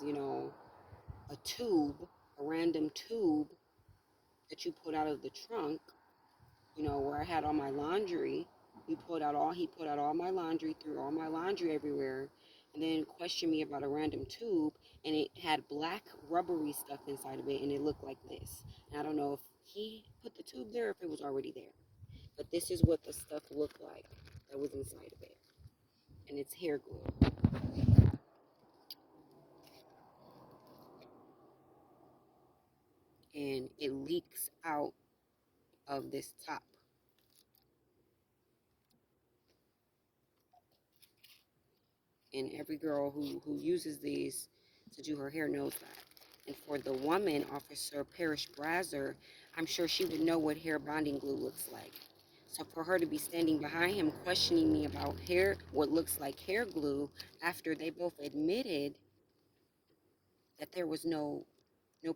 you know, a tube, a random tube that you pulled out of the trunk, you know, where I had all my laundry. He pulled out all my laundry, threw all my laundry everywhere, and then questioned me about a random tube, and it had black rubbery stuff inside of it, and it looked like this. And I don't know if he put the tube there or if it was already there, but this is what the stuff looked like that was inside of it, and it's hair glue, and it leaks out of this top. And every girl who uses these to do her hair knows that. And for the woman, Officer Parrish Brazer, I'm sure she would know what hair bonding glue looks like. So for her to be standing behind him questioning me about hair, what looks like hair glue, after they both admitted that there was no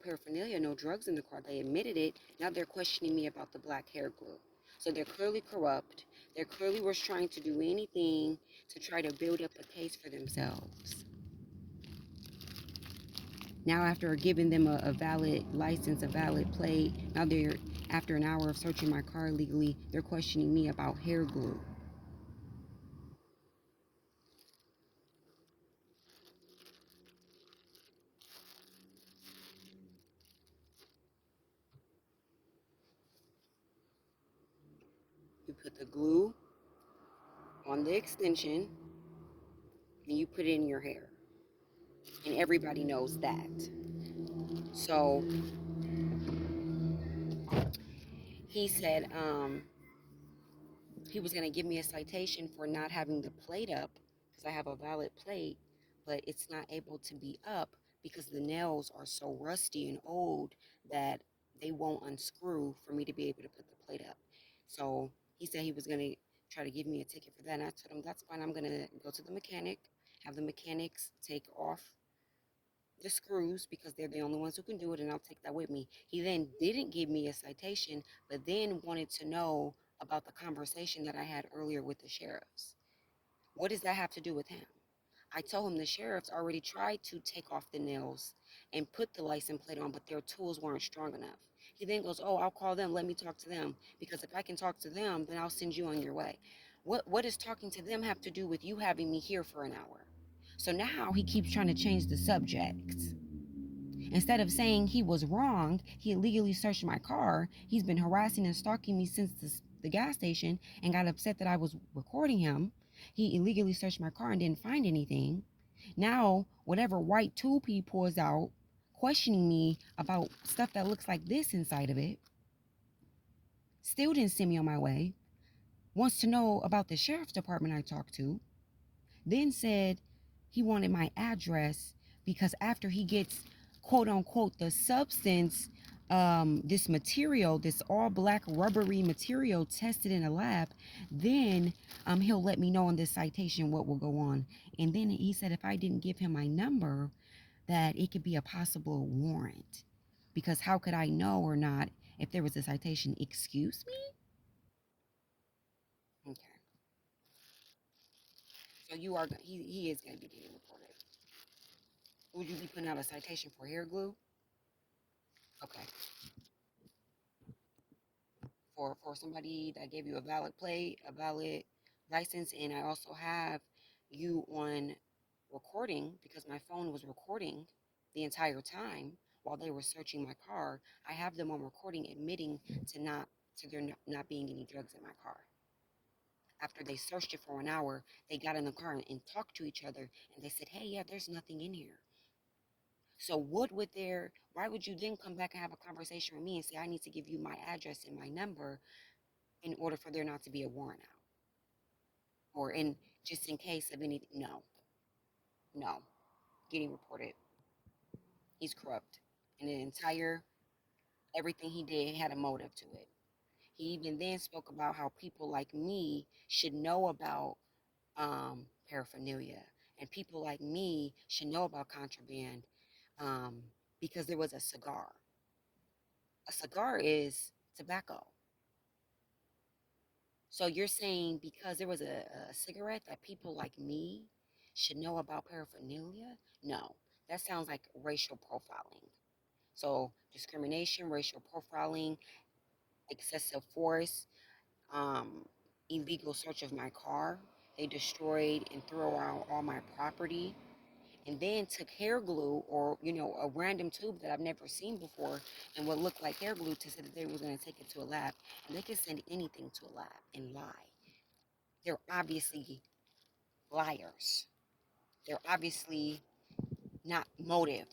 paraphernalia, no drugs in the car, they admitted it. Now they're questioning me about the black hair glue. So they're clearly corrupt. They're clearly was trying to do anything to try to build up a case for themselves. Now, after giving them a valid license, a valid plate, now they're, after an hour of searching my car illegally, they're questioning me about hair glue. You put the glue on the extension and you put it in your hair. And everybody knows that. So he said he was going to give me a citation for not having the plate up because I have a valid plate, but it's not able to be up because the nails are so rusty and old that they won't unscrew for me to be able to put the plate up. So he said he was going to try to give me a ticket for that. And I told him, that's fine. I'm going to go to the mechanic, have the mechanics take off the screws because they're the only ones who can do it, and I'll take that with me. He then didn't give me a citation, but then wanted to know about the conversation that I had earlier with the sheriffs. What does that have to do with him? I told him the sheriffs already tried to take off the nails and put the license plate on, but their tools weren't strong enough. He then goes, oh, I'll call them. Let me talk to them. Because if I can talk to them, then I'll send you on your way. What does talking to them have to do with you having me here for an hour? So now he keeps trying to change the subject. Instead of saying he was wrong, he illegally searched my car. He's been harassing and stalking me since the gas station and got upset that I was recording him. He illegally searched my car and didn't find anything. Now, whatever white tube he pulls out, questioning me about stuff that looks like this inside of it, still didn't send me on my way, wants to know about the sheriff's department I talked to, then said he wanted my address because after he gets quote unquote the substance, this material, this all black rubbery material tested in a lab, then he'll let me know on this citation what will go on. And then he said if I didn't give him my number, that it could be a possible warrant, because how could I know or not if there was a citation? Excuse me. Okay, so you are, he is going to be getting reported. Would you be putting out a citation for hair glue? Okay. For somebody that gave you a valid plate, a valid license, and I also have you on recording because my phone was recording the entire time while they were searching my car. I have them on recording admitting to there not being any drugs in my car. After they searched it for an hour, they got in the car and talked to each other, and they said, "Hey, yeah, there's nothing in here." So why would you then come back and have a conversation with me and say, I need to give you my address and my number in order for there not to be a warrant out? Or in just in case of anything? No, no. Getting reported. He's corrupt. And the entire, everything he did had a motive to it. He even then spoke about how people like me should know about paraphernalia. And people like me should know about contraband um, because there was a cigar. A cigar is tobacco. So you're saying because there was a cigarette that people like me should know about paraphernalia? No, That sounds like racial profiling. So discrimination, racial profiling, excessive force, um, illegal search of my car. They destroyed and threw around all my property, and then took hair glue or a random tube that I've never seen before and what looked like hair glue to say that they were going to take it to a lab. And they can send anything to a lab and lie. They're obviously liars. They're obviously not motivated.